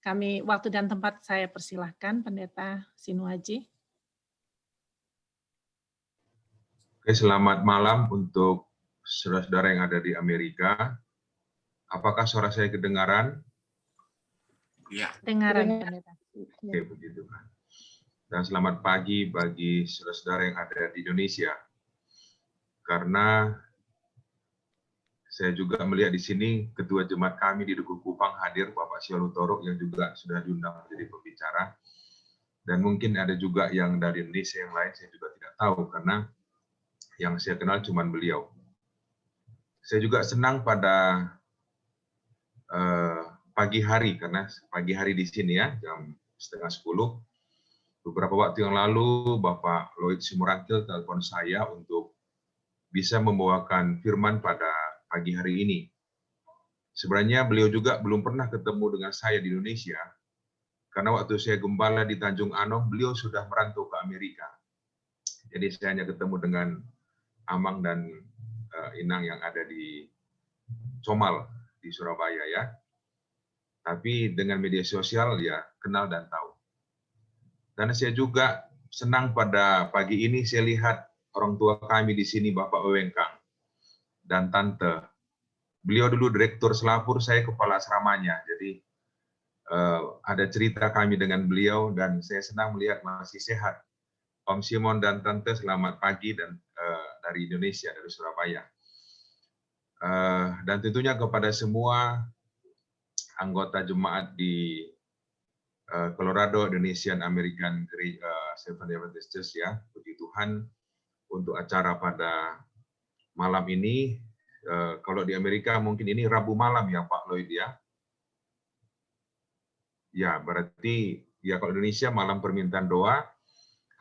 Waktu dan tempat saya persilahkan Pendeta Sinuaji. Oke, selamat malam untuk saudara-saudara yang ada di Amerika. Apakah suara saya kedengaran? Ya. Dengaran Pendeta. Oke, begitu kan. Dan selamat pagi bagi saudara-saudara yang ada di Indonesia. Karena saya juga melihat di sini Ketua Jemaat kami di Dukuh Kupang hadir, Bapak Syarul Torok, yang juga sudah diundang menjadi pembicara. Dan mungkin ada juga yang dari Indonesia yang lain, saya juga tidak tahu, karena yang saya kenal cuma beliau. Saya juga senang pada pagi hari, karena pagi hari di sini ya, jam 9:30. Beberapa waktu yang lalu, Bapak Lloyd Simorangkil telepon saya untuk bisa membawakan firman pada pagi hari ini. Sebenarnya beliau juga belum pernah ketemu dengan saya di Indonesia, karena waktu saya gembala di Tanjung Anom, beliau sudah merantau ke Amerika. Jadi saya hanya ketemu dengan Amang dan Inang yang ada di Comal, di Surabaya ya. Tapi dengan media sosial ya kenal dan tahu. Dan saya juga senang pada pagi ini saya lihat orang tua kami di sini, Bapak Wewengkang dan Tante. Beliau dulu direktur Selapur, saya kepala asramanya. Jadi ada cerita kami dengan beliau dan saya senang melihat masih sehat. Om Simon dan Tante, selamat pagi dan dari Indonesia, dari Surabaya. Dan tentunya kepada semua anggota jemaat di Colorado Indonesian American Seventh Adventist Church ya, puji Tuhan untuk acara pada malam ini. Kalau di Amerika mungkin ini Rabu malam ya Pak Lloyd ya. Ya berarti ya kalau Indonesia malam permintaan doa,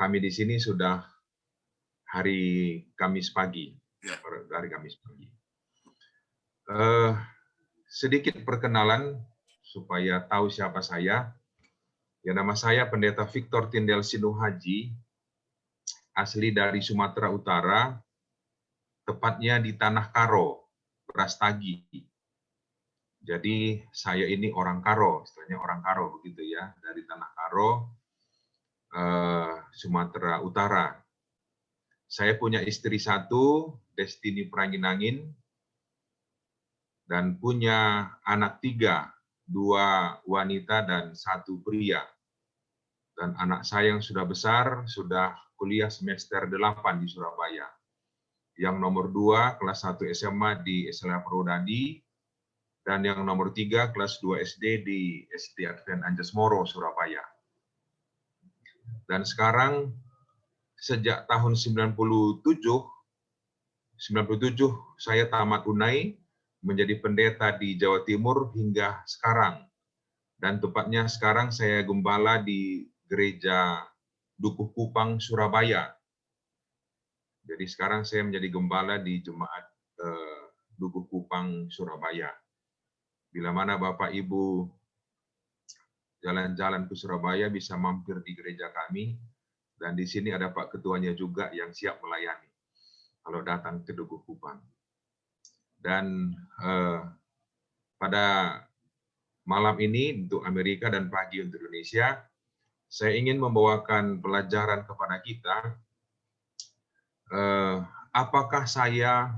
kami di sini sudah hari Kamis pagi, hari Kamis pagi. Sedikit perkenalan supaya tahu siapa saya. Ya, nama saya Pendeta Victor Tindel Sinuhaji, asli dari Sumatera Utara, tepatnya di Tanah Karo, Brastagi. Jadi saya ini orang Karo, istilahnya orang Karo begitu ya, dari Tanah Karo, Sumatera Utara. Saya punya istri satu, Destiny Pranginangin, dan punya anak 3, 2 wanita dan 1 pria. Dan anak saya yang sudah besar, sudah kuliah semester 8 di Surabaya. Yang nomor 2, kelas 1 SMA di SLA Purwodadi, dan yang nomor 3, kelas 2 SD di SD Advent Anjas Moro, Surabaya. Dan sekarang, sejak tahun 97 saya tamat Unai, menjadi pendeta di Jawa Timur hingga sekarang. Dan tepatnya sekarang saya gembala di Gereja Dukuh Kupang, Surabaya. Jadi sekarang saya menjadi gembala di Jemaat Dukuh Kupang, Surabaya. Bila mana Bapak Ibu jalan-jalan ke Surabaya bisa mampir di gereja kami. Dan di sini ada Pak Ketuanya juga yang siap melayani kalau datang ke Dukuh Kupang. Dan pada malam ini untuk Amerika dan pagi untuk Indonesia, saya ingin membawakan pelajaran kepada kita, apakah saya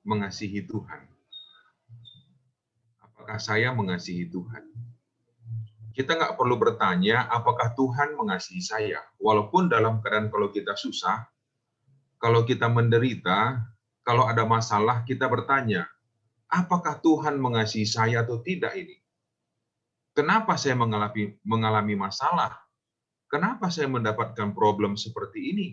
mengasihi Tuhan? Apakah saya mengasihi Tuhan? Kita nggak perlu bertanya, apakah Tuhan mengasihi saya? Walaupun dalam keadaan kalau kita susah, kalau kita menderita, kalau ada masalah, kita bertanya, apakah Tuhan mengasihi saya atau tidak ini? Kenapa saya mengalami masalah? Kenapa saya mendapatkan problem seperti ini?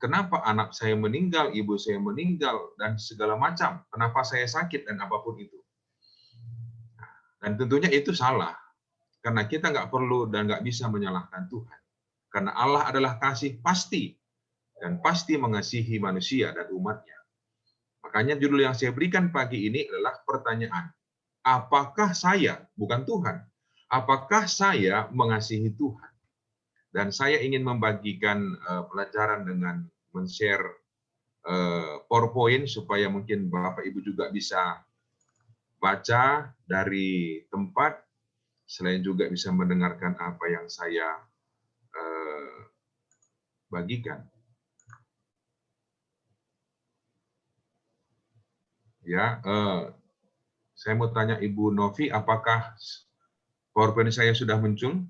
Kenapa anak saya meninggal, ibu saya meninggal, dan segala macam? Kenapa saya sakit dan apapun itu? Dan tentunya itu salah. Karena kita nggak perlu dan nggak bisa menyalahkan Tuhan. Karena Allah adalah kasih pasti. Dan pasti mengasihi manusia dan umatnya. Makanya judul yang saya berikan pagi ini adalah pertanyaan. Apakah saya, bukan Tuhan, apakah saya mengasihi Tuhan? Dan saya ingin membagikan pelajaran dengan men-share PowerPoint supaya mungkin Bapak Ibu juga bisa baca dari tempat selain juga bisa mendengarkan apa yang saya bagikan. Ya, saya mau tanya Ibu Novi, apakah PowerPoint saya sudah muncul?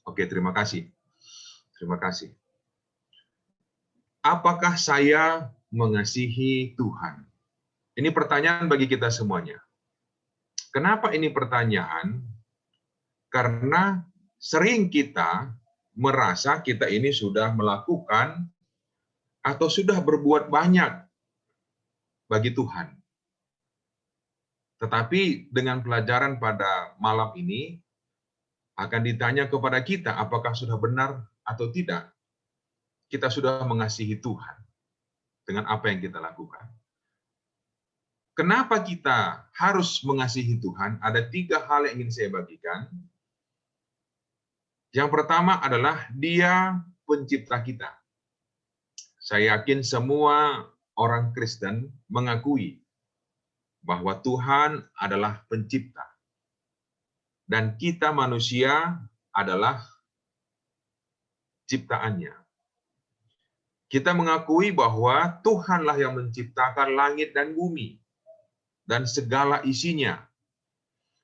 Oke, terima kasih. Terima kasih. Apakah saya mengasihi Tuhan? Ini pertanyaan bagi kita semuanya. Kenapa ini pertanyaan? Karena sering kita merasa kita ini sudah melakukan atau sudah berbuat banyak bagi Tuhan. Tetapi dengan pelajaran pada malam ini akan ditanya kepada kita apakah sudah benar atau tidak kita sudah mengasihi Tuhan dengan apa yang kita lakukan. Kenapa kita harus mengasihi Tuhan? Ada 3 hal yang ingin saya bagikan. Yang pertama adalah Dia pencipta kita. Saya yakin semua orang Kristen mengakui bahwa Tuhan adalah pencipta. Dan kita manusia adalah ciptaannya. Kita mengakui bahwa Tuhanlah yang menciptakan langit dan bumi dan segala isinya.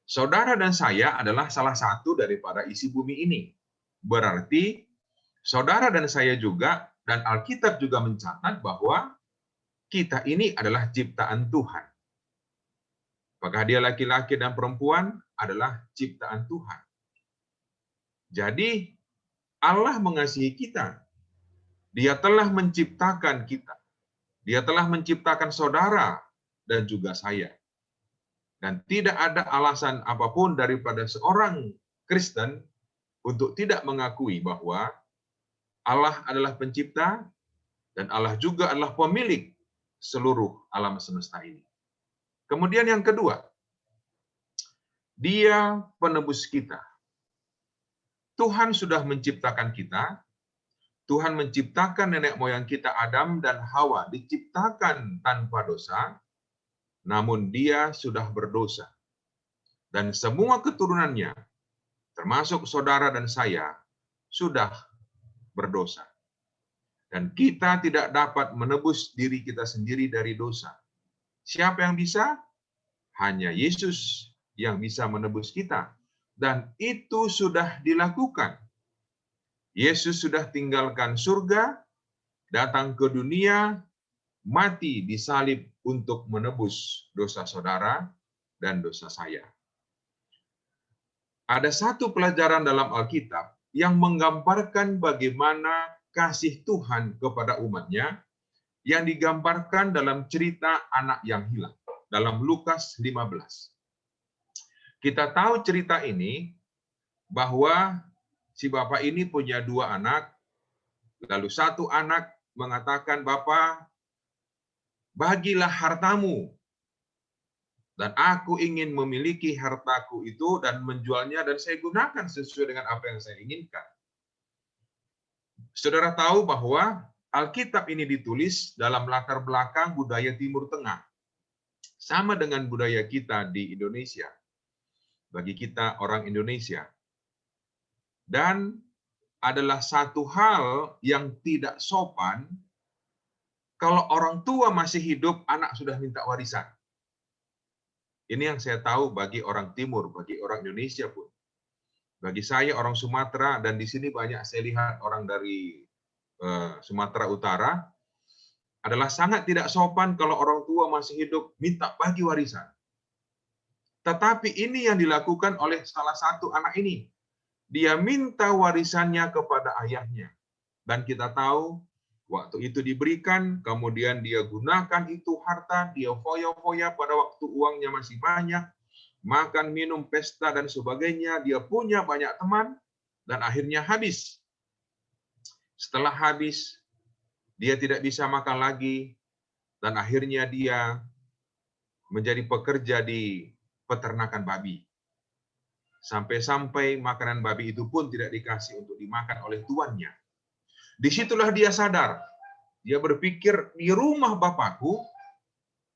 Saudara dan saya adalah salah satu daripada isi bumi ini. Berarti saudara dan saya juga, dan Alkitab juga mencatat bahwa kita ini adalah ciptaan Tuhan. Apakah dia laki-laki dan perempuan adalah ciptaan Tuhan. Jadi Allah mengasihi kita. Dia telah menciptakan kita. Dia telah menciptakan saudara dan juga saya. Dan tidak ada alasan apapun daripada seorang Kristen untuk tidak mengakui bahwa Allah adalah pencipta dan Allah juga adalah pemilik seluruh alam semesta ini. Kemudian yang kedua, Dia penebus kita. Tuhan sudah menciptakan kita. Tuhan menciptakan nenek moyang kita Adam dan Hawa diciptakan tanpa dosa, namun dia sudah berdosa. Dan semua keturunannya, termasuk saudara dan saya, sudah berdosa. Dan kita tidak dapat menebus diri kita sendiri dari dosa. Siapa yang bisa? Hanya Yesus yang bisa menebus kita. Dan itu sudah dilakukan. Yesus sudah tinggalkan surga, datang ke dunia, mati disalib untuk menebus dosa saudara dan dosa saya. Ada satu pelajaran dalam Alkitab yang menggambarkan bagaimana kasih Tuhan kepada umatnya yang digambarkan dalam cerita anak yang hilang dalam Lukas 15. Kita tahu cerita ini bahwa si bapak ini punya 2 anak, lalu satu anak mengatakan, "Bapak, bagilah hartamu, dan aku ingin memiliki hartaku itu dan menjualnya dan saya gunakan sesuai dengan apa yang saya inginkan." Saudara tahu bahwa Alkitab ini ditulis dalam latar belakang budaya Timur Tengah. Sama dengan budaya kita di Indonesia. Bagi kita orang Indonesia. Dan adalah satu hal yang tidak sopan kalau orang tua masih hidup, anak sudah minta warisan. Ini yang saya tahu bagi orang Timur, bagi orang Indonesia pun. Bagi saya orang Sumatera, dan di sini banyak saya lihat orang dari Sumatera Utara, adalah sangat tidak sopan kalau orang tua masih hidup minta bagi warisan. Tetapi ini yang dilakukan oleh salah satu anak ini. Dia minta warisannya kepada ayahnya. Dan kita tahu, waktu itu diberikan, kemudian dia gunakan itu harta, dia foya-foya pada waktu uangnya masih banyak, makan, minum, pesta, dan sebagainya. Dia punya banyak teman, dan akhirnya habis. Setelah habis, dia tidak bisa makan lagi, dan akhirnya dia menjadi pekerja di peternakan babi. Sampai-sampai makanan babi itu pun tidak dikasih untuk dimakan oleh tuannya. Disitulah dia sadar. Dia berpikir, di rumah bapakku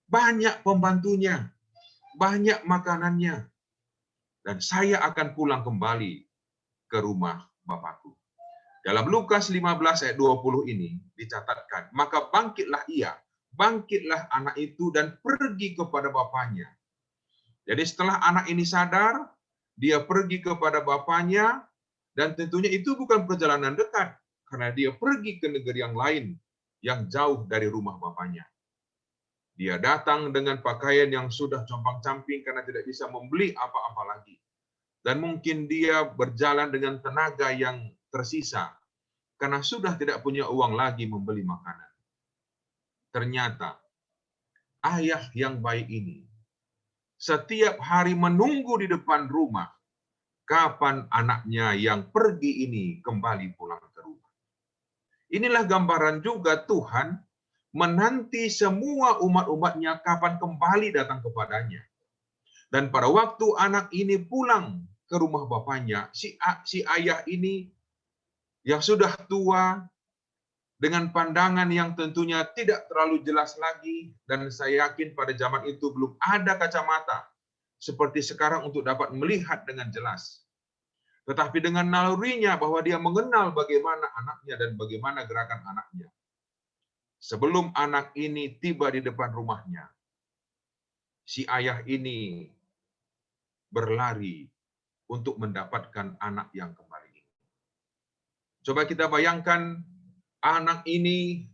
banyak pembantunya, banyak makanannya. dan saya akan pulang kembali ke rumah Bapakku. Dalam Lukas 15 ayat 20 ini dicatatkan, maka bangkitlah anak itu dan pergi kepada bapaknya. Jadi setelah anak ini sadar, dia pergi kepada bapaknya, dan tentunya itu bukan perjalanan dekat, karena dia pergi ke negeri yang lain, yang jauh dari rumah bapaknya. Dia datang dengan pakaian yang sudah compang-camping karena tidak bisa membeli apa-apa lagi. Dan mungkin dia berjalan dengan tenaga yang tersisa, karena sudah tidak punya uang lagi membeli makanan. Ternyata, ayah yang baik ini setiap hari menunggu di depan rumah kapan anaknya yang pergi ini kembali pulang ke rumah. Inilah gambaran juga Tuhan menanti semua umat-umatnya kapan kembali datang kepadanya. Dan pada waktu anak ini pulang ke rumah bapaknya, si ayah ini yang sudah tua, dengan pandangan yang tentunya tidak terlalu jelas lagi, dan saya yakin pada zaman itu belum ada kacamata seperti sekarang untuk dapat melihat dengan jelas. Tetapi dengan nalurinya bahwa dia mengenal bagaimana anaknya dan bagaimana gerakan anaknya. Sebelum anak ini tiba di depan rumahnya, si ayah ini berlari untuk mendapatkan anak yang kembali. Coba kita bayangkan, anak ini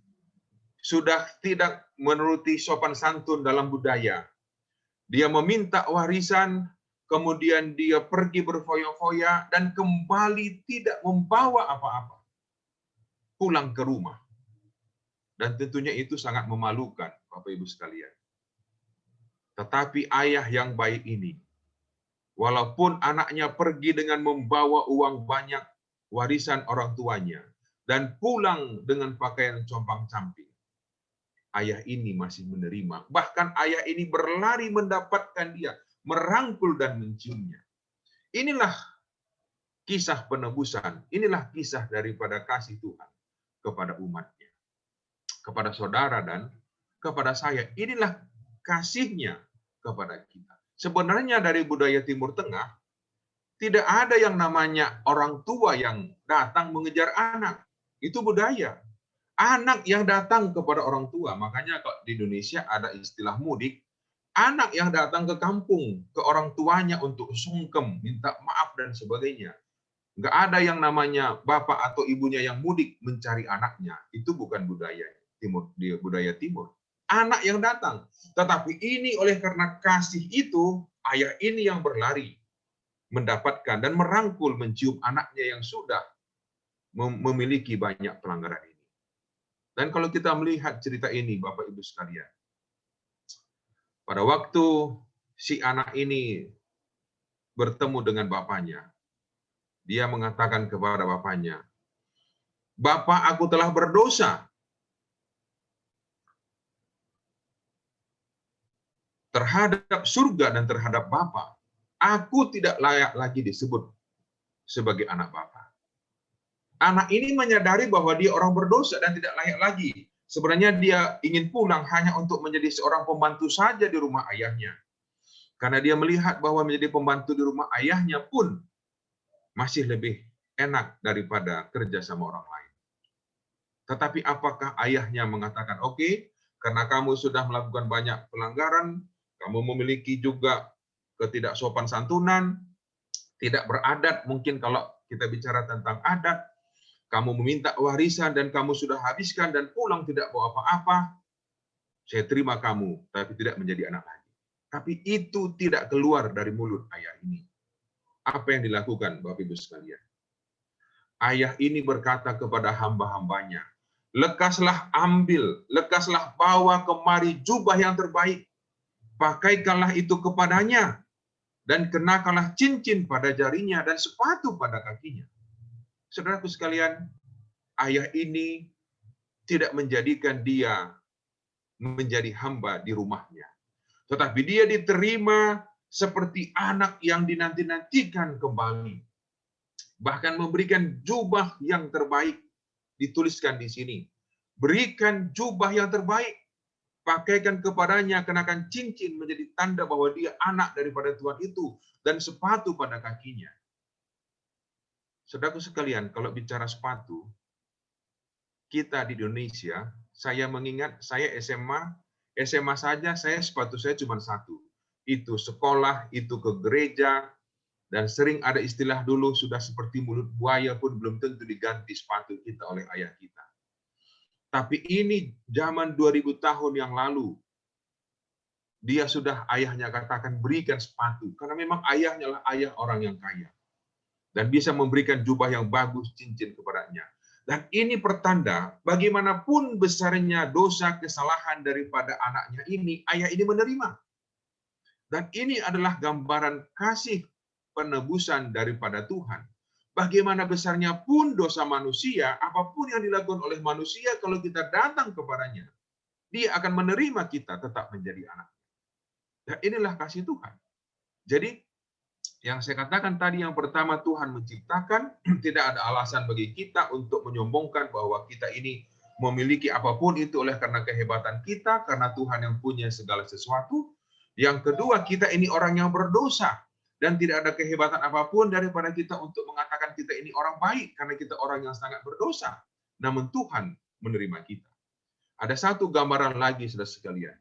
sudah tidak menuruti sopan santun dalam budaya. Dia meminta warisan, kemudian dia pergi berfoya-foya dan kembali tidak membawa apa-apa. Pulang ke rumah. Dan tentunya itu sangat memalukan, Bapak Ibu sekalian. Tetapi ayah yang baik ini, walaupun anaknya pergi dengan membawa uang banyak, warisan orang tuanya, dan pulang dengan pakaian compang-camping, ayah ini masih menerima. Bahkan ayah ini berlari mendapatkan dia, merangkul dan menciumnya. Inilah kisah penebusan, inilah kisah daripada kasih Tuhan kepada umatnya, kepada saudara dan kepada saya. Inilah kasihnya kepada kita. Sebenarnya dari budaya Timur Tengah, tidak ada yang namanya orang tua yang datang mengejar anak. Itu budaya. Anak yang datang kepada orang tua. Makanya kok di Indonesia ada istilah mudik. Anak yang datang ke kampung, ke orang tuanya untuk sungkem, minta maaf dan sebagainya. Nggak ada yang namanya bapak atau ibunya yang mudik mencari anaknya. Itu bukan budaya Timur, budaya Timur. Anak yang datang. Tetapi ini oleh karena kasih itu, ayah ini yang berlari mendapatkan dan merangkul, mencium anaknya yang sudah memiliki banyak pelanggaran ini. Dan kalau kita melihat cerita ini, Bapak Ibu sekalian, pada waktu si anak ini bertemu dengan bapaknya, dia mengatakan kepada bapaknya, "Bapak, aku telah berdosa terhadap surga dan terhadap Bapak. Aku tidak layak lagi disebut sebagai anak Bapak." Anak ini menyadari bahwa dia orang berdosa dan tidak layak lagi. Sebenarnya dia ingin pulang hanya untuk menjadi seorang pembantu saja di rumah ayahnya. Karena dia melihat bahwa menjadi pembantu di rumah ayahnya pun masih lebih enak daripada kerja sama orang lain. Tetapi apakah ayahnya mengatakan, "Oke, karena kamu sudah melakukan banyak pelanggaran, kamu memiliki juga ketidaksopan santunan, tidak beradat, mungkin kalau kita bicara tentang adat, kamu meminta warisan dan kamu sudah habiskan dan pulang tidak bawa apa-apa, saya terima kamu, tapi tidak menjadi anak lagi." Tapi itu tidak keluar dari mulut ayah ini. Apa yang dilakukan, Bapak Ibu sekalian? Ayah ini berkata kepada hamba-hambanya, "Lekaslah ambil, lekaslah bawa kemari jubah yang terbaik, pakaikanlah itu kepadanya, dan kenakanlah cincin pada jarinya dan sepatu pada kakinya." Saudaraku sekalian, ayah ini tidak menjadikan dia menjadi hamba di rumahnya. Tetapi dia diterima seperti anak yang dinanti-nantikan kembali. Bahkan memberikan jubah yang terbaik. Dituliskan di sini. Berikan jubah yang terbaik. Pakaikan kepadanya, kenakan cincin menjadi tanda bahwa dia anak daripada Tuhan itu, dan sepatu pada kakinya. Saudaraku sekalian, kalau bicara sepatu, kita di Indonesia, saya mengingat saya SMA saja sepatu saya cuma satu. Itu sekolah, itu ke gereja, dan sering ada istilah dulu sudah seperti mulut buaya pun belum tentu diganti sepatu kita oleh ayah kita. Tapi ini zaman 2000 tahun yang lalu, dia sudah ayahnya katakan berikan sepatu, karena memang ayahnya lah ayah orang yang kaya. Dan bisa memberikan jubah yang bagus, cincin kepadanya. Dan ini pertanda bagaimanapun besarnya dosa kesalahan daripada anaknya ini, ayah ini menerima. Dan ini adalah gambaran kasih penebusan daripada Tuhan. Bagaimana besarnya pun dosa manusia, apapun yang dilakukan oleh manusia, kalau kita datang kepadanya, dia akan menerima kita tetap menjadi anak. Dan inilah kasih Tuhan. Jadi, yang saya katakan tadi yang pertama, Tuhan menciptakan, tidak ada alasan bagi kita untuk menyombongkan bahwa kita ini memiliki apapun itu oleh karena kehebatan kita, karena Tuhan yang punya segala sesuatu. Yang kedua, kita ini orang yang berdosa, dan tidak ada kehebatan apapun daripada kita untuk mengatakan kita ini orang baik, karena kita orang yang sangat berdosa. Namun Tuhan menerima kita. Ada satu gambaran lagi, saudara sekalian,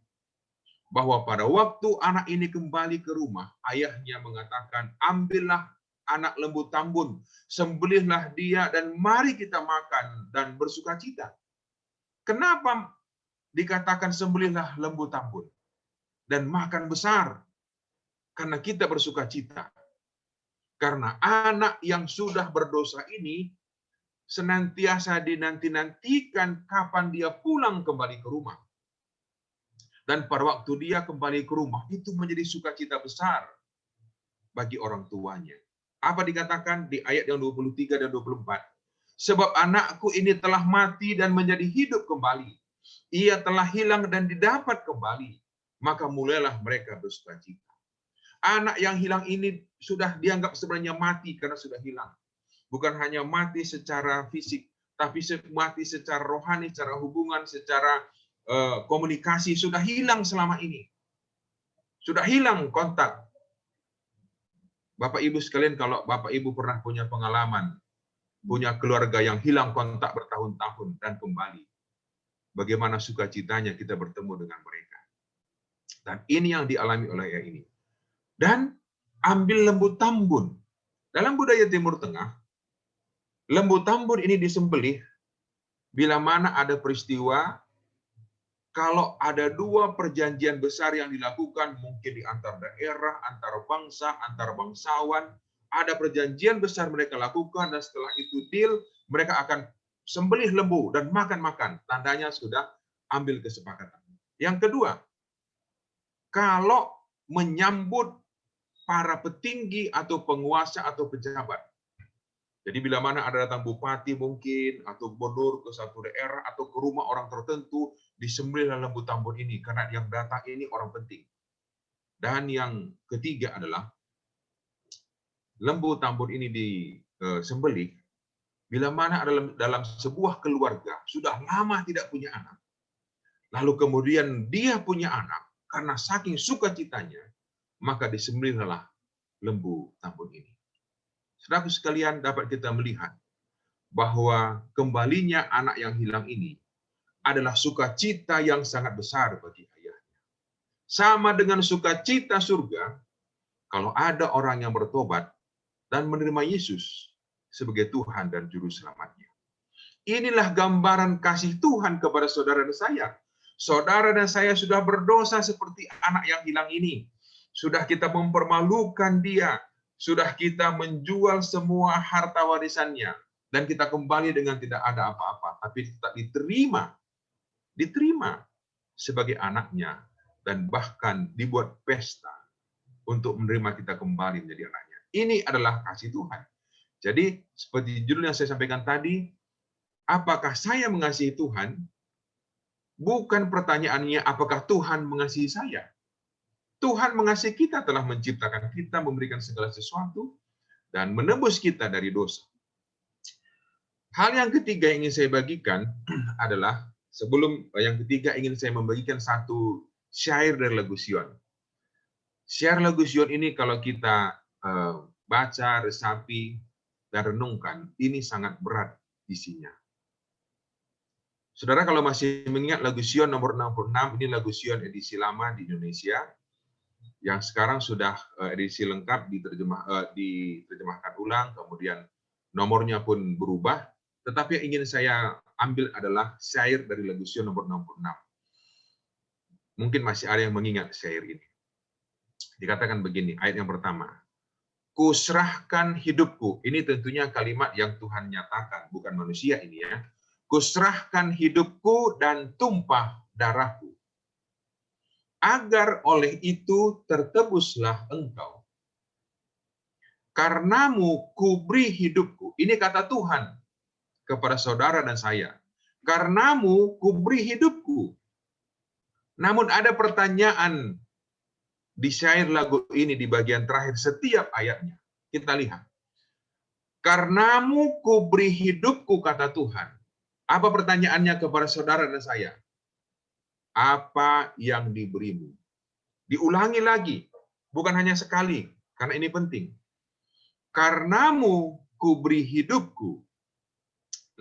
bahwa pada waktu anak ini kembali ke rumah, ayahnya mengatakan, ambillah anak lembu tambun, sembelihlah dia, dan mari kita makan dan bersukacita. Kenapa dikatakan sembelihlah lembu tambun dan makan besar? Karena kita bersukacita. Karena anak yang sudah berdosa ini senantiasa dinanti-nantikan kapan dia pulang kembali ke rumah. Dan pada waktu dia kembali ke rumah, itu menjadi sukacita besar bagi orang tuanya. Apa dikatakan di ayat yang 23 dan 24? Sebab anakku ini telah mati dan menjadi hidup kembali. Ia telah hilang dan didapat kembali. Maka mulailah mereka bersukacita. Anak yang hilang ini sudah dianggap sebenarnya mati karena sudah hilang. Bukan hanya mati secara fisik, tapi mati secara rohani, secara hubungan, secara komunikasi, sudah hilang selama ini. Sudah hilang kontak. Bapak Ibu sekalian, kalau Bapak Ibu pernah punya pengalaman, punya keluarga yang hilang kontak bertahun-tahun dan kembali, bagaimana sukacitanya kita bertemu dengan mereka. Dan ini yang dialami oleh ayah ini. Dan ambil lembu tambun. Dalam budaya Timur Tengah, lembu tambun ini disembelih bila mana ada peristiwa, kalau ada dua perjanjian besar yang dilakukan, mungkin di antar daerah, antar bangsa, antar bangsawan, ada perjanjian besar mereka lakukan, dan setelah itu deal, mereka akan sembelih lembu dan makan-makan. Tandanya sudah ambil kesepakatan. Yang kedua, kalau menyambut para petinggi atau penguasa atau pejabat. Jadi bila mana ada datang bupati mungkin, atau gubernur ke satu daerah, atau ke rumah orang tertentu, disembelihlah lembu tambun ini, karena yang datang ini orang penting. Dan yang ketiga adalah, lembu tambun ini disembelih, bila mana ada dalam sebuah keluarga, sudah lama tidak punya anak, lalu kemudian dia punya anak, karena saking sukacitanya, maka disembelihlah lembu tambun ini. Saudaraku sekalian, dapat kita melihat bahwa kembalinya anak yang hilang ini adalah sukacita yang sangat besar bagi ayahnya. Sama dengan sukacita surga, kalau ada orang yang bertobat dan menerima Yesus sebagai Tuhan dan Juru Selamatnya. Inilah gambaran kasih Tuhan kepada saudara dan saya. Saudara dan saya sudah berdosa seperti anak yang hilang ini. Sudah kita mempermalukan dia, sudah kita menjual semua harta warisannya, dan kita kembali dengan tidak ada apa-apa, tapi tetap diterima sebagai anaknya, dan bahkan dibuat pesta untuk menerima kita kembali menjadi anaknya. Ini adalah kasih Tuhan. Jadi, seperti judul yang saya sampaikan tadi, apakah saya mengasihi Tuhan? Bukan pertanyaannya apakah Tuhan mengasihi saya. Tuhan mengasihi kita, telah menciptakan kita, memberikan segala sesuatu, dan menebus kita dari dosa. Hal yang ketiga yang ingin saya bagikan adalah Sebelum yang ketiga, ingin saya membagikan satu syair dari lagu Sion. Syair lagu Sion ini kalau kita baca, resapi, dan renungkan, ini sangat berat isinya. Saudara kalau masih mengingat lagu Sion nomor 66, ini lagu Sion edisi lama di Indonesia, yang sekarang sudah edisi lengkap diterjemahkan ulang, kemudian nomornya pun berubah. Tetapi yang ingin saya ambil adalah syair dari lagu Sion nomor 66. Mungkin masih ada yang mengingat syair ini. Dikatakan begini, ayat yang pertama. Kuserahkan hidupku. Ini tentunya kalimat yang Tuhan nyatakan, bukan manusia ini ya. Kuserahkan hidupku dan tumpah darahku. Agar oleh itu tertebuslah engkau. Karenamu kuberi hidupku. Ini kata Tuhan kepada saudara dan saya. Karenamu kuberi hidupku. Namun ada pertanyaan di syair lagu ini di bagian terakhir setiap ayatnya. Kita lihat. Karenamu kuberi hidupku, kata Tuhan. Apa pertanyaannya kepada saudara dan saya? Apa yang diberimu? Diulangi lagi. Bukan hanya sekali. Karena ini penting. Karenamu kuberi hidupku.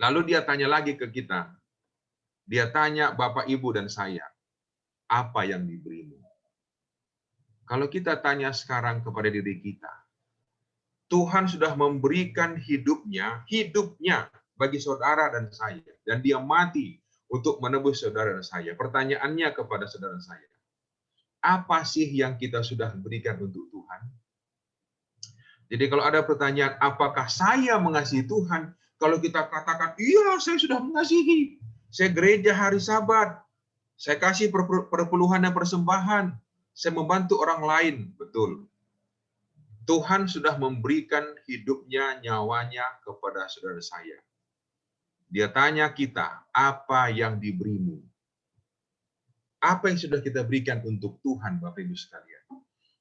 Lalu dia tanya lagi ke kita. Dia tanya Bapak, Ibu, dan saya. Apa yang diberimu? Kalau kita tanya sekarang kepada diri kita, Tuhan sudah memberikan hidupnya bagi saudara dan saya. Dan dia mati untuk menebus saudara dan saya. Pertanyaannya kepada saudara dan saya, apa sih yang kita sudah berikan untuk Tuhan? Jadi kalau ada pertanyaan, apakah saya mengasihi Tuhan? Kalau kita katakan, iya saya sudah mengasihi. Saya gereja hari Sabat. Saya kasih perpuluhan dan persembahan. Saya membantu orang lain. Betul. Tuhan sudah memberikan hidupnya, nyawanya kepada saudara saya. Dia tanya kita, apa yang diberimu? Apa yang sudah kita berikan untuk Tuhan, Bapak Ibu sekalian?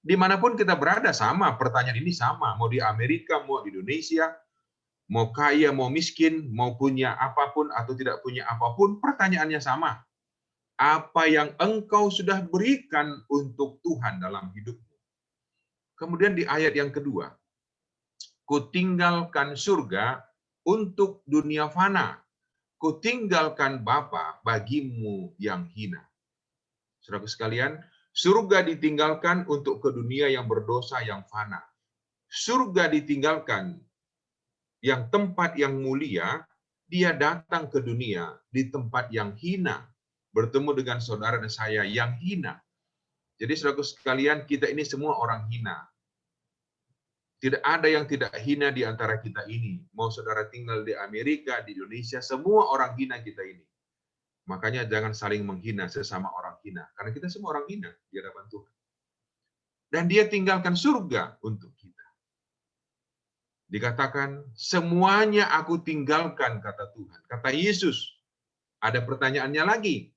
Dimanapun kita berada sama, pertanyaan ini sama. Mau di Amerika, mau di Indonesia, mau kaya, mau miskin, mau punya apapun atau tidak punya apapun, pertanyaannya sama. Apa yang engkau sudah berikan untuk Tuhan dalam hidupmu? Kemudian di ayat yang kedua, kutinggalkan surga untuk dunia fana. Kutinggalkan Bapa bagimu yang hina. Saudara sekalian, surga ditinggalkan untuk ke dunia yang berdosa, yang fana. Surga ditinggalkan yang tempat yang mulia, dia datang ke dunia di tempat yang hina. Bertemu dengan saudara dan saya yang hina. Jadi saudara sekalian, kita ini semua orang hina. Tidak ada yang tidak hina di antara kita ini. Mau saudara tinggal di Amerika, di Indonesia, semua orang hina kita ini. Makanya jangan saling menghina sesama orang hina. Karena kita semua orang hina di hadapan Tuhan. Dan dia tinggalkan surga untuk kita. Dikatakan, semuanya aku tinggalkan, kata Tuhan. Kata Yesus. Ada pertanyaannya lagi.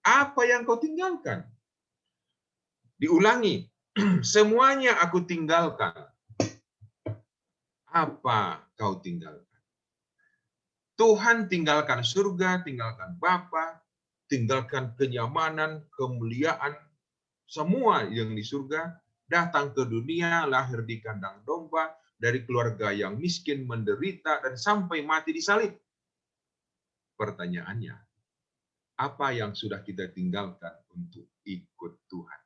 Apa yang kau tinggalkan? Diulangi. Semuanya aku tinggalkan. Apa kau tinggalkan? Tuhan tinggalkan surga, tinggalkan Bapa, tinggalkan kenyamanan, kemuliaan, semua yang di surga, datang ke dunia, lahir di kandang domba, dari keluarga yang miskin, menderita, dan sampai mati disalib. Pertanyaannya, apa yang sudah kita tinggalkan untuk ikut Tuhan?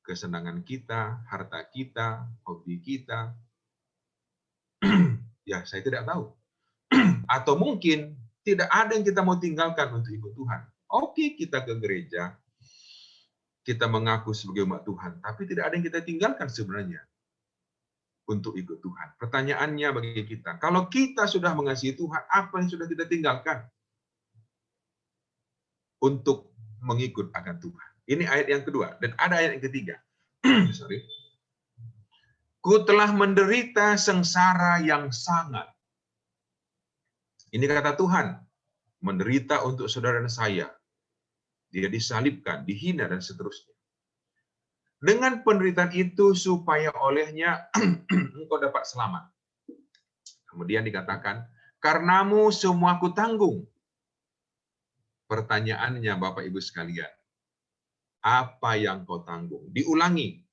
Kesenangan kita, harta kita, hobi kita, ya saya tidak tahu. Atau mungkin tidak ada yang kita mau tinggalkan untuk ikut Tuhan. Oke, kita ke gereja, kita mengaku sebagai umat Tuhan, tapi tidak ada yang kita tinggalkan sebenarnya untuk ikut Tuhan. Pertanyaannya bagi kita, kalau kita sudah mengasihi Tuhan, apa yang sudah kita tinggalkan untuk mengikut akan Tuhan? Ini ayat yang kedua, dan ada ayat yang ketiga. Sorry. Ku telah menderita sengsara yang sangat. Ini kata Tuhan, menderita untuk saudara dan saya. Dia disalibkan, dihina, dan seterusnya. Dengan penderitaan itu supaya olehnya engkau dapat selamat. Kemudian dikatakan, karenamu semua ku tanggung. Pertanyaannya Bapak Ibu sekalian, apa yang kau tanggung? Diulangi.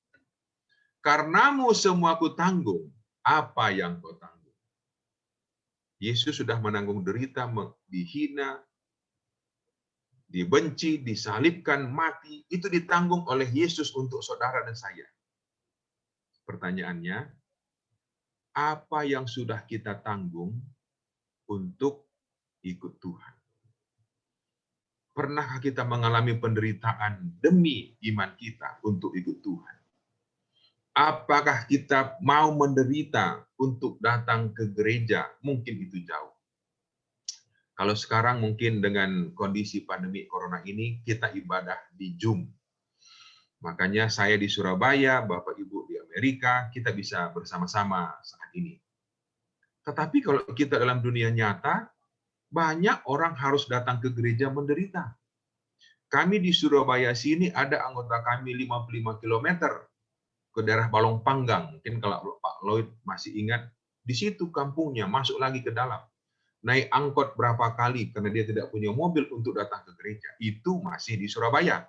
Karenamu semua ku tanggung, apa yang kau tanggung? Yesus sudah menanggung derita, dihina, dibenci, disalibkan, mati. Itu ditanggung oleh Yesus untuk saudara dan saya. Pertanyaannya, apa yang sudah kita tanggung untuk ikut Tuhan? Pernahkah kita mengalami penderitaan demi iman kita untuk ikut Tuhan? Apakah kita mau menderita untuk datang ke gereja? Mungkin itu jauh. Kalau sekarang mungkin dengan kondisi pandemi corona ini, kita ibadah di Zoom. Makanya saya di Surabaya, Bapak Ibu di Amerika, kita bisa bersama-sama saat ini. Tetapi kalau kita dalam dunia nyata, banyak orang harus datang ke gereja menderita. Kami di Surabaya sini ada anggota kami 55 km ke daerah Balong Panggang. Mungkin kalau Pak Lloyd masih ingat, di situ kampungnya, masuk lagi ke dalam. Naik angkot berapa kali karena dia tidak punya mobil untuk datang ke gereja. Itu masih di Surabaya.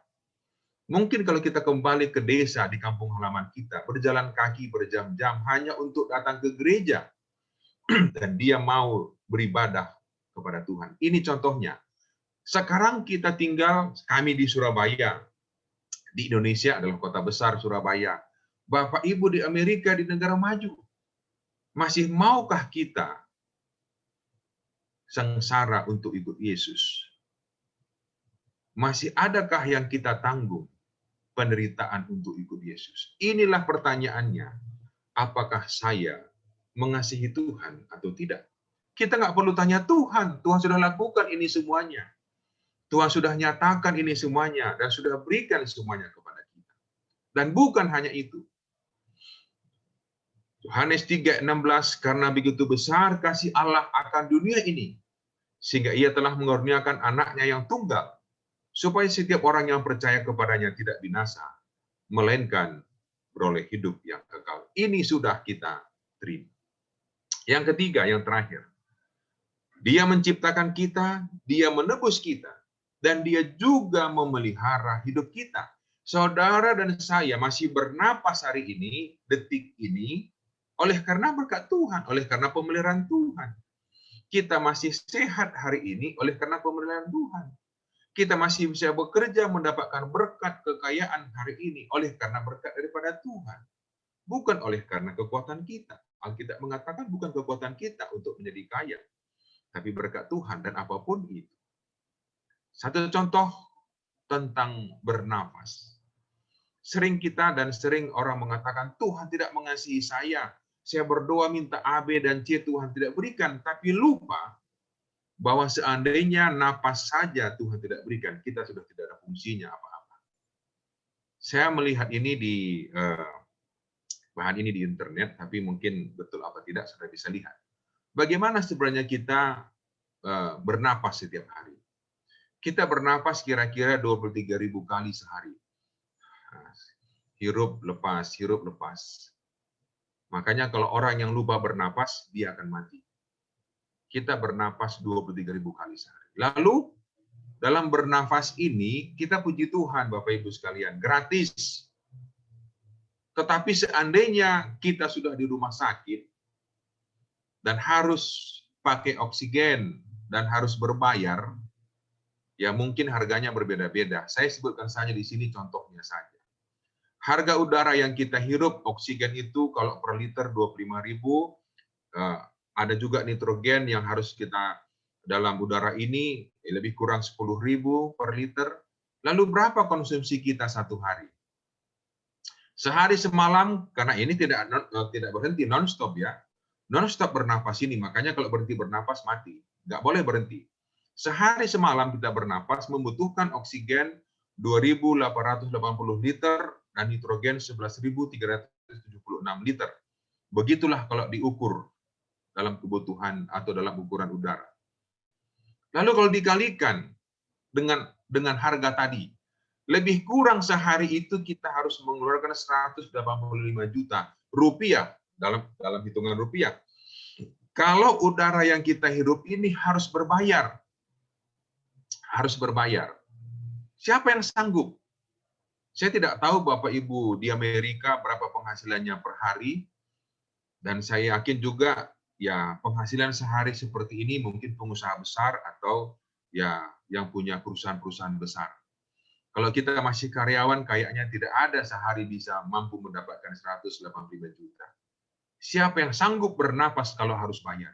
Mungkin kalau kita kembali ke desa di kampung halaman kita, berjalan kaki berjam-jam hanya untuk datang ke gereja. Dan dia mau beribadah kepada Tuhan. Ini contohnya. Sekarang kita tinggal, kami di Surabaya, di Indonesia adalah kota besar Surabaya. Bapak Ibu di Amerika, di negara maju. Masih maukah kita sengsara untuk ikut Yesus? Masih adakah yang kita tanggung penderitaan untuk ikut Yesus? Inilah pertanyaannya. Apakah saya mengasihi Tuhan atau tidak? Kita nggak perlu tanya Tuhan. Tuhan sudah lakukan ini semuanya. Tuhan sudah nyatakan ini semuanya dan sudah berikan semuanya kepada kita. Dan bukan hanya itu. Yohanes 3:16, karena begitu besar kasih Allah akan dunia ini, sehingga ia telah mengurniakan anaknya yang tunggal, supaya setiap orang yang percaya kepadanya tidak binasa, melainkan beroleh hidup yang kekal. Ini sudah kita terima. Yang ketiga, yang terakhir. Dia menciptakan kita, dia menebus kita, dan dia juga memelihara hidup kita. Saudara dan saya masih bernapas hari ini, detik ini, oleh karena berkat Tuhan, oleh karena pemeliharaan Tuhan. Kita masih sehat hari ini oleh karena pemeliharaan Tuhan. Kita masih bisa bekerja mendapatkan berkat kekayaan hari ini oleh karena berkat daripada Tuhan. Bukan oleh karena kekuatan kita. Alkitab mengatakan bukan kekuatan kita untuk menjadi kaya, tapi berkat Tuhan dan apapun itu. Satu contoh tentang bernafas. Sering kita dan sering orang mengatakan, Tuhan tidak mengasihi saya. Saya berdoa minta A, B, dan C, Tuhan tidak berikan. Tapi lupa bahwa seandainya napas saja Tuhan tidak berikan, kita sudah tidak ada fungsinya apa-apa. Saya melihat ini di bahan ini di internet, tapi mungkin betul apa tidak sudah bisa lihat. Bagaimana sebenarnya kita bernapas setiap hari? Kita bernapas kira-kira 23.000 kali sehari. Hirup, lepas, hirup, lepas. Makanya kalau orang yang lupa bernapas, dia akan mati. Kita bernapas 23.000 kali sehari. Lalu, dalam bernafas ini, kita puji Tuhan, Bapak Ibu sekalian, gratis. Tetapi seandainya kita sudah di rumah sakit, dan harus pakai oksigen, dan harus berbayar, ya mungkin harganya berbeda-beda. Saya sebutkan saja di sini contohnya saja. Harga udara yang kita hirup, oksigen itu kalau per liter 25.000, ada juga nitrogen yang harus kita dalam udara ini lebih kurang 10.000 per liter. Lalu berapa konsumsi kita satu hari? Sehari semalam, karena ini tidak berhenti non-stop ya. Non-stop bernapas ini, makanya kalau berhenti bernapas mati. Nggak boleh berhenti. Sehari semalam kita bernapas membutuhkan oksigen 2.880 liter dan nitrogen 11.376 liter. Begitulah kalau diukur dalam kebutuhan atau dalam ukuran udara. Lalu kalau dikalikan dengan harga tadi, lebih kurang sehari itu kita harus mengeluarkan 185 juta rupiah dalam hitungan rupiah. Kalau udara yang kita hirup ini harus berbayar. harus berbayar. Siapa yang sanggup? Saya tidak tahu Bapak Ibu di Amerika berapa penghasilannya per hari, dan saya yakin juga ya penghasilan sehari seperti ini mungkin pengusaha besar atau ya yang punya perusahaan-perusahaan besar. Kalau kita masih karyawan, kayaknya tidak ada sehari bisa mampu mendapatkan 185 juta. Siapa yang sanggup bernapas kalau harus bayar?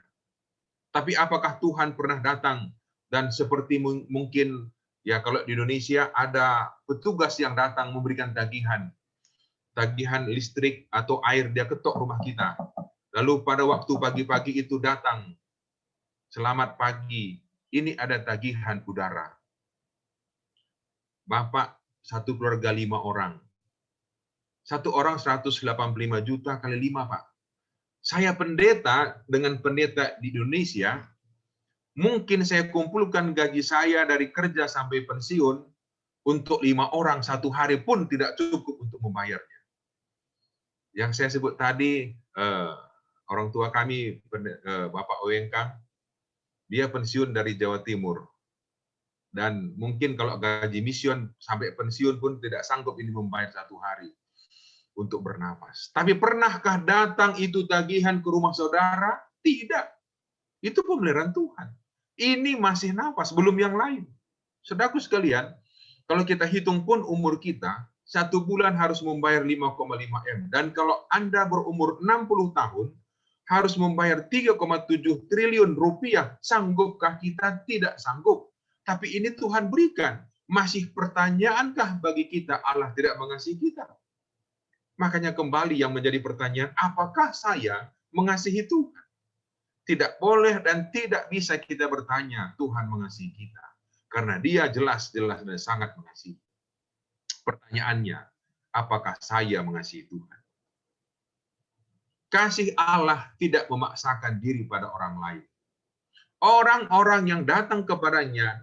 Tapi apakah Tuhan pernah datang dan seperti mungkin ya kalau di Indonesia ada petugas yang datang memberikan tagihan listrik atau air, dia ketok rumah kita. Lalu pada waktu pagi-pagi itu datang, selamat pagi, ini ada tagihan udara. Bapak, satu keluarga 5 orang. Satu orang 185 juta kali 5, Pak. Saya pendeta dengan pendeta di Indonesia, mungkin saya kumpulkan gaji saya dari kerja sampai pensiun untuk 5 orang satu hari pun tidak cukup untuk membayarnya. Yang saya sebut tadi, orang tua kami, Bapak Owengkang, dia pensiun dari Jawa Timur. Dan mungkin kalau gaji mision sampai pensiun pun tidak sanggup ini membayar satu hari untuk bernapas. Tapi pernahkah datang itu tagihan ke rumah saudara? Tidak. Itu pemeliharaan Tuhan. Ini masih nafas, belum yang lain. Saudaraku sekalian, kalau kita hitung pun umur kita, 1 bulan harus membayar 5,5 M. Dan kalau Anda berumur 60 tahun, harus membayar 3,7 triliun rupiah. Sanggupkah kita? Tidak sanggup. Tapi ini Tuhan berikan. Masih pertanyaankah bagi kita Allah tidak mengasihi kita? Makanya kembali yang menjadi pertanyaan, apakah saya mengasihi Tuhan? Tidak boleh dan tidak bisa kita bertanya, Tuhan mengasihi kita. Karena dia jelas-jelas dan sangat mengasihi. Pertanyaannya, apakah saya mengasihi Tuhan? Kasih Allah tidak memaksakan diri pada orang lain. Orang-orang yang datang kepadanya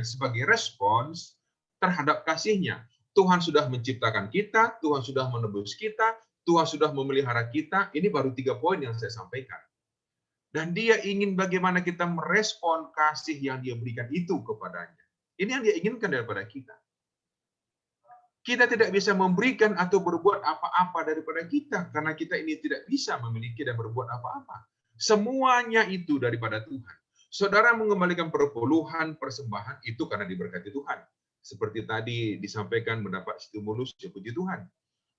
sebagai respons terhadap kasihnya. Tuhan sudah menciptakan kita, Tuhan sudah menebus kita, Tuhan sudah memelihara kita. Ini baru 3 poin yang saya sampaikan. Dan dia ingin bagaimana kita merespon kasih yang dia berikan itu kepadanya. Ini yang dia inginkan daripada kita. Kita tidak bisa memberikan atau berbuat apa-apa daripada kita, karena kita ini tidak bisa memiliki dan berbuat apa-apa. Semuanya itu daripada Tuhan. Saudara mengembalikan perpuluhan, persembahan, itu karena diberkati Tuhan. Seperti tadi disampaikan mendapat stimulus, ya puji Tuhan.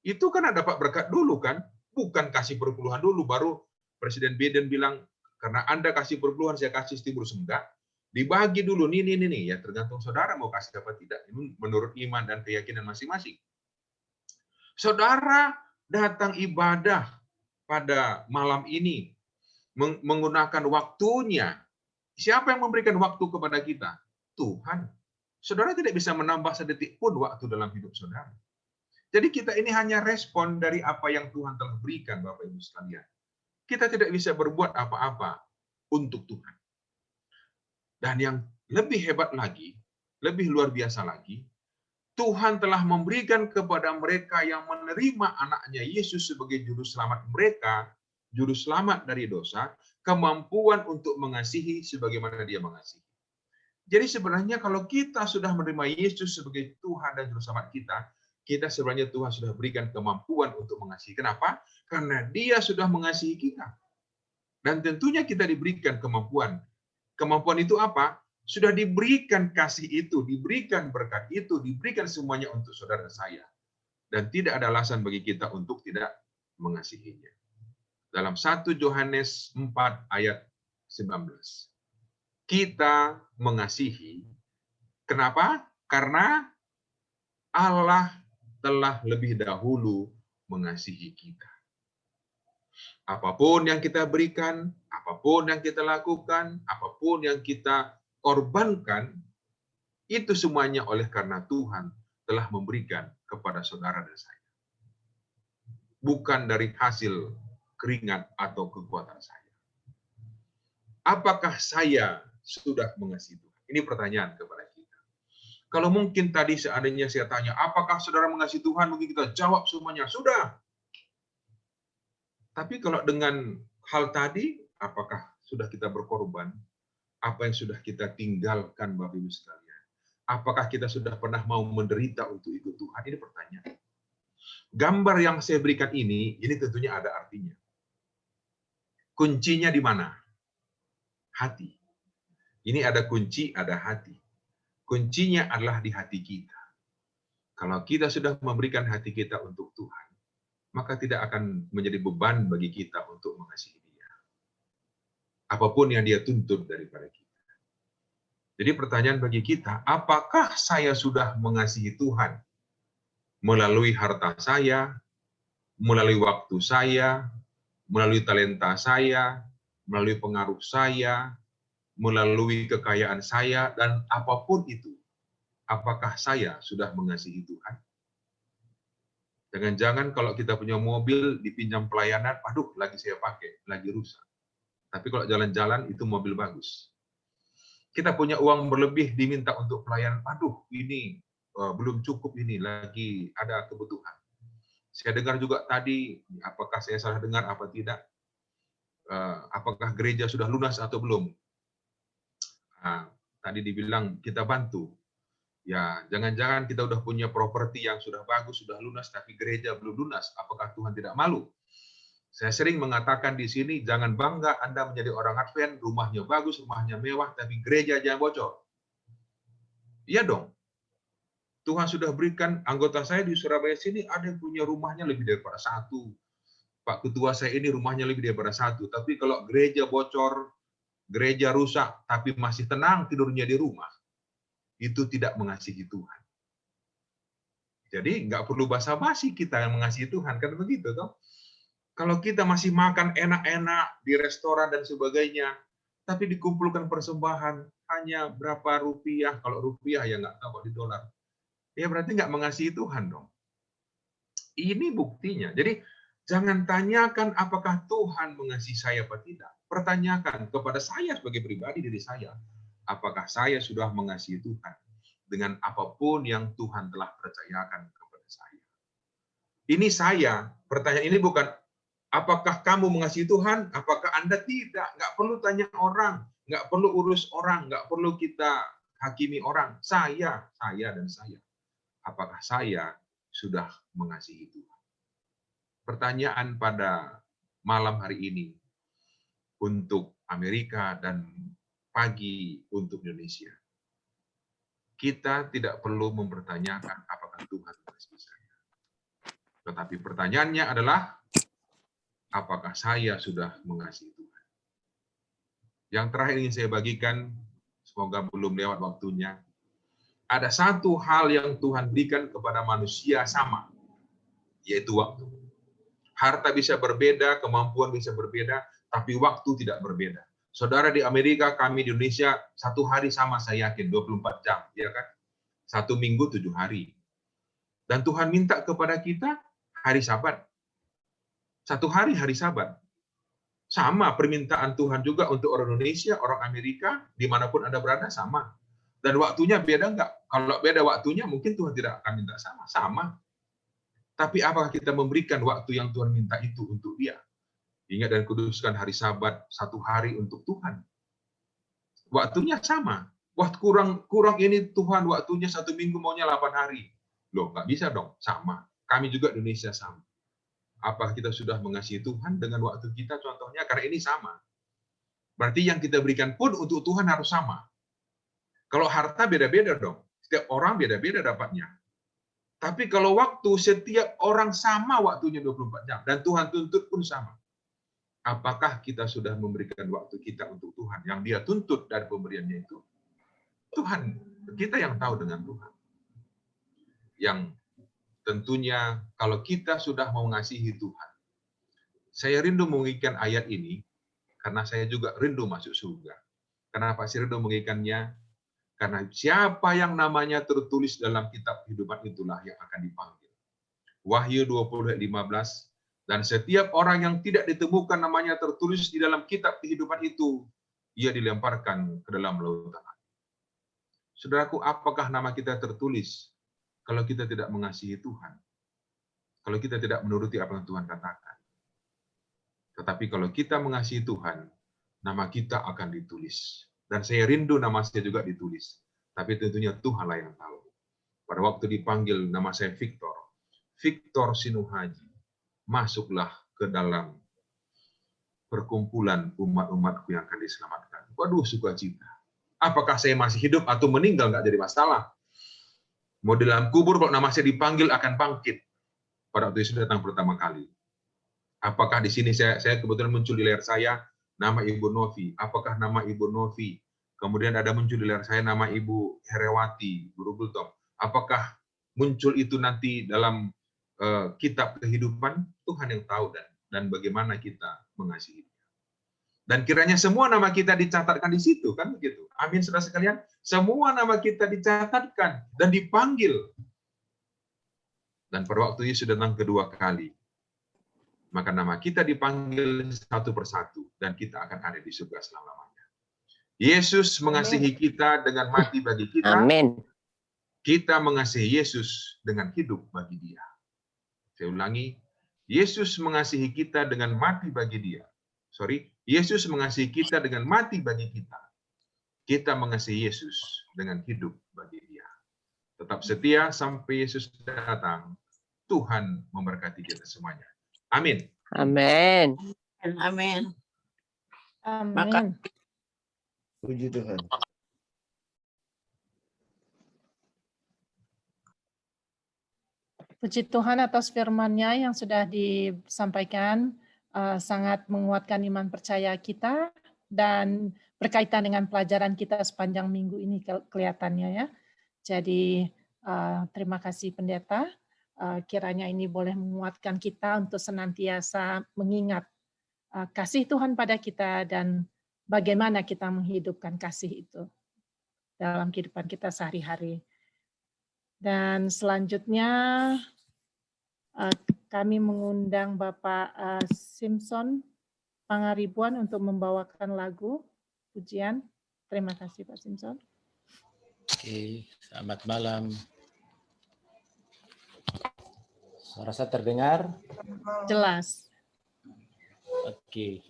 Itu karena dapat berkat dulu kan, bukan kasih perpuluhan dulu, baru Presiden Biden bilang, karena Anda kasih perpuluhan, saya kasih stimulus. Enggak. Dibagi dulu, nih, ya tergantung saudara mau kasih apa tidak. Ini menurut iman dan keyakinan masing-masing. Saudara datang ibadah pada malam ini, menggunakan waktunya. Siapa yang memberikan waktu kepada kita? Tuhan. Saudara tidak bisa menambah sedetik pun waktu dalam hidup saudara. Jadi kita ini hanya respon dari apa yang Tuhan telah berikan, Bapak Ibu sekalian. Kita tidak bisa berbuat apa-apa untuk Tuhan. Dan yang lebih hebat lagi, lebih luar biasa lagi, Tuhan telah memberikan kepada mereka yang menerima anaknya Yesus sebagai juru selamat mereka, juru selamat dari dosa, kemampuan untuk mengasihi sebagaimana dia mengasihi. Jadi sebenarnya kalau kita sudah menerima Yesus sebagai Tuhan dan juru selamat kita sebenarnya Tuhan sudah berikan kemampuan untuk mengasihi. Kenapa? Karena dia sudah mengasihi kita. Dan tentunya kita diberikan kemampuan. Kemampuan itu apa? Sudah diberikan kasih itu, diberikan berkat itu, diberikan semuanya untuk saudara saya. Dan tidak ada alasan bagi kita untuk tidak mengasihinya. Dalam 1 Yohanes 4 ayat 19. Kita mengasihi. Kenapa? Karena Allah telah lebih dahulu mengasihi kita. Apapun yang kita berikan, apapun yang kita lakukan, apapun yang kita korbankan, itu semuanya oleh karena Tuhan telah memberikan kepada saudara dan saya. Bukan dari hasil keringat atau kekuatan saya. Apakah saya sudah mengasihi Tuhan? Ini pertanyaan kepada kita. Kalau mungkin tadi seandainya saya tanya, apakah saudara mengasihi Tuhan? Mungkin kita jawab semuanya, sudah. Tapi kalau dengan hal tadi, apakah sudah kita berkorban? Apa yang sudah kita tinggalkan, Bapak Ibu sekalian? Apakah kita sudah pernah mau menderita untuk ikut Tuhan? Ini pertanyaan. Gambar yang saya berikan ini tentunya ada artinya. Kuncinya di mana? Hati. Ini ada kunci, ada hati. Kuncinya adalah di hati kita. Kalau kita sudah memberikan hati kita untuk Tuhan, maka tidak akan menjadi beban bagi kita untuk mengasihi Dia. Apapun yang Dia tuntut daripada kita. Jadi pertanyaan bagi kita, apakah saya sudah mengasihi Tuhan melalui harta saya, melalui waktu saya, melalui talenta saya, melalui pengaruh saya, melalui kekayaan saya, dan apapun itu. Apakah saya sudah mengasihi Tuhan? Jangan-jangan kalau kita punya mobil dipinjam pelayanan, aduh lagi saya pakai, lagi rusak. Tapi kalau jalan-jalan itu mobil bagus. Kita punya uang berlebih diminta untuk pelayanan, aduh ini belum cukup ini, lagi ada kebutuhan. Saya dengar juga tadi, apakah saya salah dengar apa tidak, apakah gereja sudah lunas atau belum. Tadi dibilang kita bantu. Ya, jangan-jangan kita udah punya properti yang sudah bagus, sudah lunas, tapi gereja belum lunas. Apakah Tuhan tidak malu? Saya sering mengatakan di sini, jangan bangga Anda menjadi orang Advent, rumahnya bagus, rumahnya mewah, tapi gereja jangan bocor. Iya dong. Tuhan sudah berikan, anggota saya di Surabaya sini ada yang punya rumahnya lebih daripada satu. Pak Ketua saya ini rumahnya lebih daripada satu. Tapi kalau gereja bocor, gereja rusak, tapi masih tenang tidurnya di rumah, itu tidak mengasihi Tuhan. Jadi nggak perlu basa-basi kita yang mengasihi Tuhan, kan begitu toh? Kalau kita masih makan enak-enak di restoran dan sebagainya, tapi dikumpulkan persembahan hanya berapa rupiah, kalau rupiah ya nggak tahu di dolar, ya berarti nggak mengasihi Tuhan dong. Ini buktinya. Jadi jangan tanyakan apakah Tuhan mengasihi saya atau tidak. Pertanyakan kepada saya sebagai pribadi diri saya, apakah saya sudah mengasihi Tuhan dengan apapun yang Tuhan telah percayakan kepada saya. Ini saya, pertanyaan ini bukan apakah kamu mengasihi Tuhan? Apakah Anda tidak? Nggak perlu tanya orang, nggak perlu urus orang, nggak perlu kita hakimi orang. Saya dan saya. Apakah saya sudah mengasihi Tuhan? Pertanyaan pada malam hari ini untuk Amerika dan pagi untuk Indonesia. Kita tidak perlu mempertanyakan apakah Tuhan mengasihi saya. Tetapi pertanyaannya adalah, apakah saya sudah mengasihi Tuhan? Yang terakhir ingin saya bagikan, semoga belum lewat waktunya. Ada satu hal yang Tuhan berikan kepada manusia sama, yaitu waktu. Harta bisa berbeda, kemampuan bisa berbeda, tapi waktu tidak berbeda. Saudara di Amerika, kami di Indonesia, satu hari sama saya yakin, 24 jam. Ya kan? 1 minggu 7 hari. Dan Tuhan minta kepada kita hari Sabat. 1 hari Sabat. Sama permintaan Tuhan juga untuk orang Indonesia, orang Amerika, dimanapun Anda berada, sama. Dan waktunya beda enggak? Kalau beda waktunya, mungkin Tuhan tidak akan minta sama. Sama. Tapi apakah kita memberikan waktu yang Tuhan minta itu untuk Dia? Ingat dan kuduskan hari Sabat, 1 hari untuk Tuhan. Waktunya sama. Wah, kurang ini Tuhan, waktunya 1 minggu maunya 8 hari. Loh, nggak bisa dong. Sama. Kami juga Indonesia sama. Apakah kita sudah mengasihi Tuhan dengan waktu kita contohnya? Karena ini sama. Berarti yang kita berikan pun untuk Tuhan harus sama. Kalau harta beda-beda dong. Setiap orang beda-beda dapatnya. Tapi kalau waktu, setiap orang sama waktunya 24 jam. Dan Tuhan tuntut pun sama. Apakah kita sudah memberikan waktu kita untuk Tuhan? Yang Dia tuntut dari pemberiannya itu. Tuhan, kita yang tahu dengan Tuhan. Yang tentunya kalau kita sudah mengasihi Tuhan. Saya rindu menginginkan ayat ini, karena saya juga rindu masuk surga. Kenapa saya rindu menginginkannya? Karena siapa yang namanya tertulis dalam kitab kehidupan itulah yang akan dipanggil. Wahyu 20:15, dan setiap orang yang tidak ditemukan namanya tertulis di dalam kitab kehidupan itu, ia dilemparkan ke dalam lautan. Saudaraku, apakah nama kita tertulis kalau kita tidak mengasihi Tuhan? Kalau kita tidak menuruti apa yang Tuhan katakan. Tetapi kalau kita mengasihi Tuhan, nama kita akan ditulis. Dan saya rindu nama saya juga ditulis. Tapi tentunya Tuhanlah yang tahu. Pada waktu dipanggil nama saya Victor. Victor Sinuhaji. Masuklah ke dalam perkumpulan umat-umatku yang akan diselamatkan. Waduh, sukacita. Apakah saya masih hidup atau meninggal nggak jadi masalah. Mau di dalam kubur kalau nama saya dipanggil akan bangkit. Pada waktu itu datang pertama kali. Apakah di sini saya kebetulan muncul di layar saya nama Ibu Novi. Apakah nama Ibu Novi? Kemudian ada muncul di layar saya nama Ibu Herewati, Guru Gultom. Apakah muncul itu nanti dalam kitab kehidupan? Tuhan yang tahu dan bagaimana kita mengasihi. Dan kiranya semua nama kita dicatatkan di situ, kan begitu. Amin, saudara sekalian. Semua nama kita dicatatkan dan dipanggil. Dan pada waktu itu sudah datang kedua kali. Maka nama kita dipanggil satu persatu dan kita akan ada di surga selama-lamanya. Yesus mengasihi kita dengan mati bagi kita. Amin. Kita mengasihi Yesus dengan hidup bagi Dia. Saya ulangi, Yesus mengasihi kita dengan mati bagi Dia. Yesus mengasihi kita dengan mati bagi kita. Kita mengasihi Yesus dengan hidup bagi Dia. Tetap setia sampai Yesus datang. Tuhan memberkati kita semuanya. Amin. Amin. Amin. Amin. Puji Tuhan. Puji Tuhan atas firman-Nya yang sudah disampaikan, sangat menguatkan iman percaya kita dan berkaitan dengan pelajaran kita sepanjang minggu ini kelihatannya ya. Jadi terima kasih pendeta. Kiranya ini boleh menguatkan kita untuk senantiasa mengingat kasih Tuhan pada kita dan bagaimana kita menghidupkan kasih itu dalam kehidupan kita sehari-hari. Dan selanjutnya kami mengundang Bapak Simpson Pangaribuan untuk membawakan lagu pujian. Terima kasih Pak Simpson. Oke, selamat malam. Suara saya terdengar? Jelas. Oke.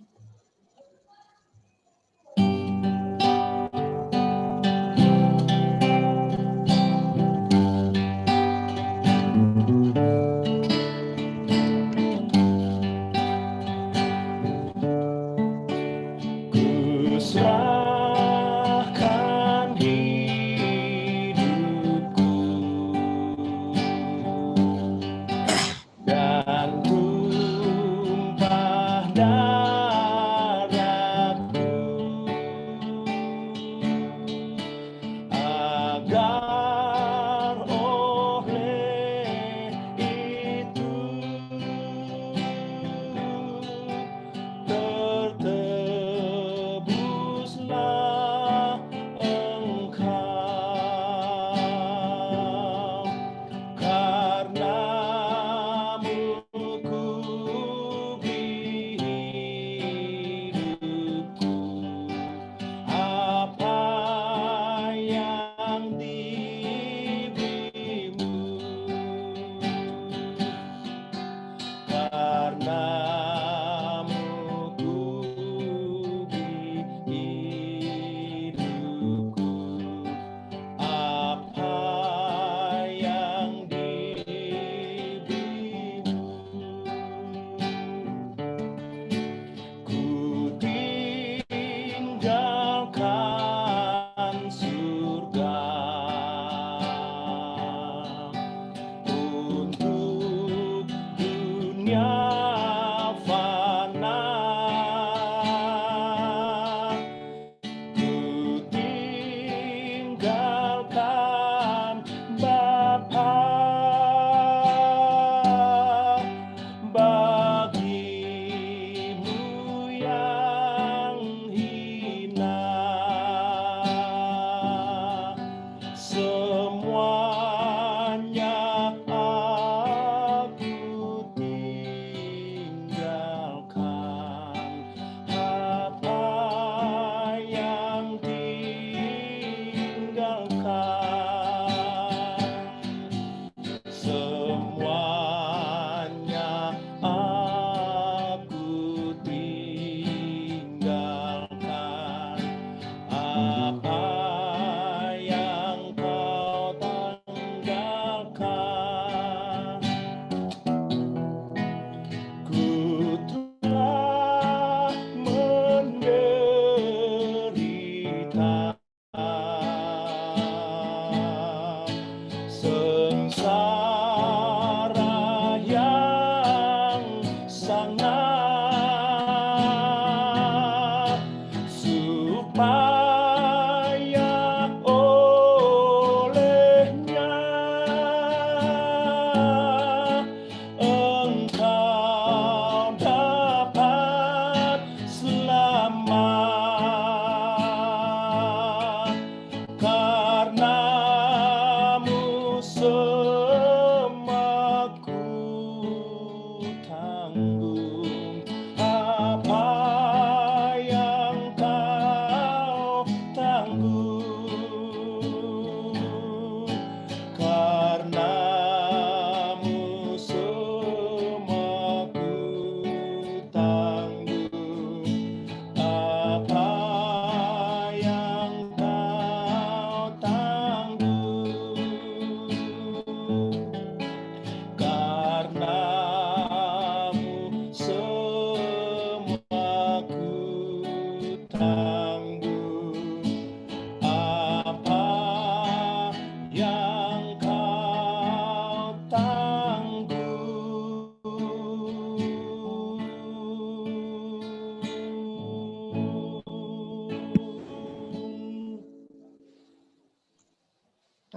Dan tumpah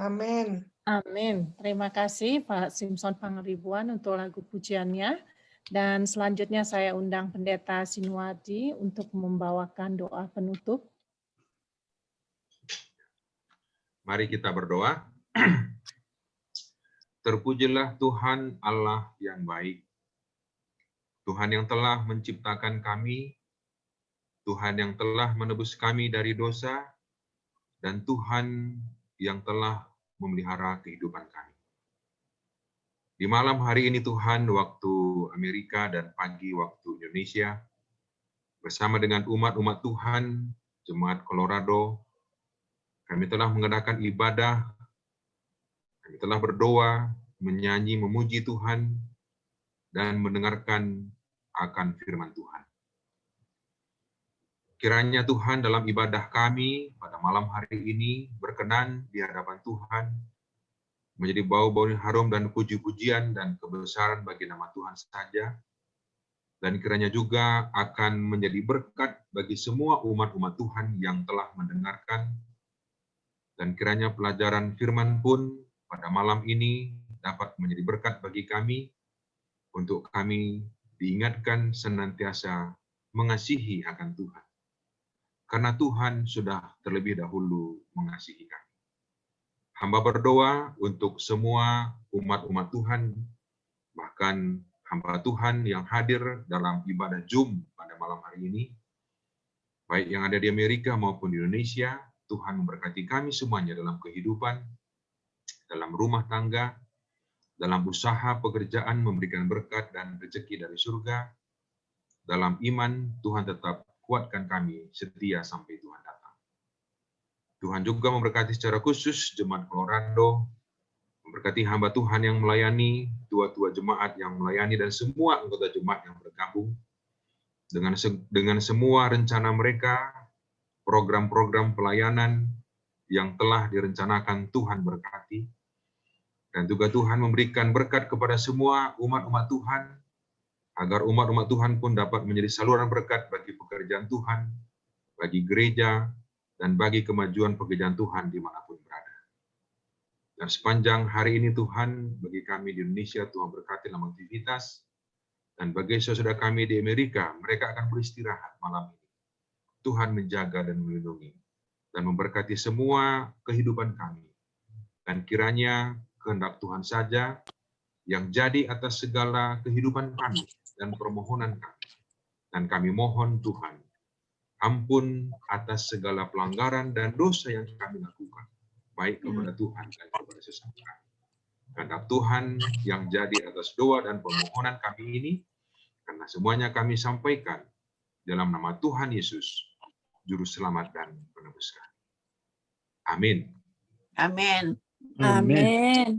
Amin. Amin. Terima kasih Pak Simpson Pangeribuan untuk lagu pujiannya. Dan selanjutnya saya undang Pendeta Sinuardi untuk membawakan doa penutup. Mari kita berdoa. Terpujilah Tuhan Allah yang baik. Tuhan yang telah menciptakan kami, Tuhan yang telah menebus kami dari dosa, dan Tuhan yang telah memelihara kehidupan kami. Di malam hari ini Tuhan, waktu Amerika dan pagi waktu Indonesia, bersama dengan umat-umat Tuhan, Jemaat Colorado, kami telah mengadakan ibadah, kami telah berdoa, menyanyi, memuji Tuhan, dan mendengarkan akan firman Tuhan. Kiranya Tuhan dalam ibadah kami pada malam hari ini berkenan di hadapan Tuhan, menjadi bau-bau yang harum dan puji-pujian dan kebesaran bagi nama Tuhan saja, dan kiranya juga akan menjadi berkat bagi semua umat-umat Tuhan yang telah mendengarkan, dan kiranya pelajaran firman pun pada malam ini dapat menjadi berkat bagi kami, untuk kami diingatkan senantiasa mengasihi akan Tuhan. Karena Tuhan sudah terlebih dahulu mengasihi kami. Hamba berdoa untuk semua umat-umat Tuhan, bahkan hamba Tuhan yang hadir dalam ibadah Zoom pada malam hari ini, baik yang ada di Amerika maupun di Indonesia. Tuhan memberkati kami semuanya dalam kehidupan, dalam rumah tangga, dalam usaha pekerjaan, memberikan berkat dan rezeki dari surga. Dalam iman, Tuhan tetap kuatkan kami setia sampai Tuhan datang. Tuhan juga memberkati secara khusus Jemaat Colorado, memberkati hamba Tuhan yang melayani, tua-tua jemaat yang melayani, dan semua anggota jemaat yang bergabung dengan semua rencana mereka, program-program pelayanan yang telah direncanakan. Tuhan berkati, dan juga Tuhan memberikan berkat kepada semua umat-umat Tuhan, agar umat-umat Tuhan pun dapat menjadi saluran berkat bagi pekerjaan Tuhan, bagi gereja, dan bagi kemajuan pekerjaan Tuhan dimanapun berada. Dan sepanjang hari ini Tuhan, bagi kami di Indonesia, Tuhan berkati dalam aktivitas, dan bagi saudara kami di Amerika, mereka akan beristirahat malam ini. Tuhan menjaga dan melindungi, dan memberkati semua kehidupan kami. Dan kiranya kehendak Tuhan saja yang jadi atas segala kehidupan kami dan permohonan kami. Dan kami mohon Tuhan, ampun atas segala pelanggaran dan dosa yang kami lakukan, baik kepada Tuhan dan kepada sesama kami. Kehendak Tuhan yang jadi atas doa dan permohonan kami ini, karena semuanya kami sampaikan dalam nama Tuhan Yesus, Juru Selamat dan Penebus kami. Amin. Amin. Amin. Amin.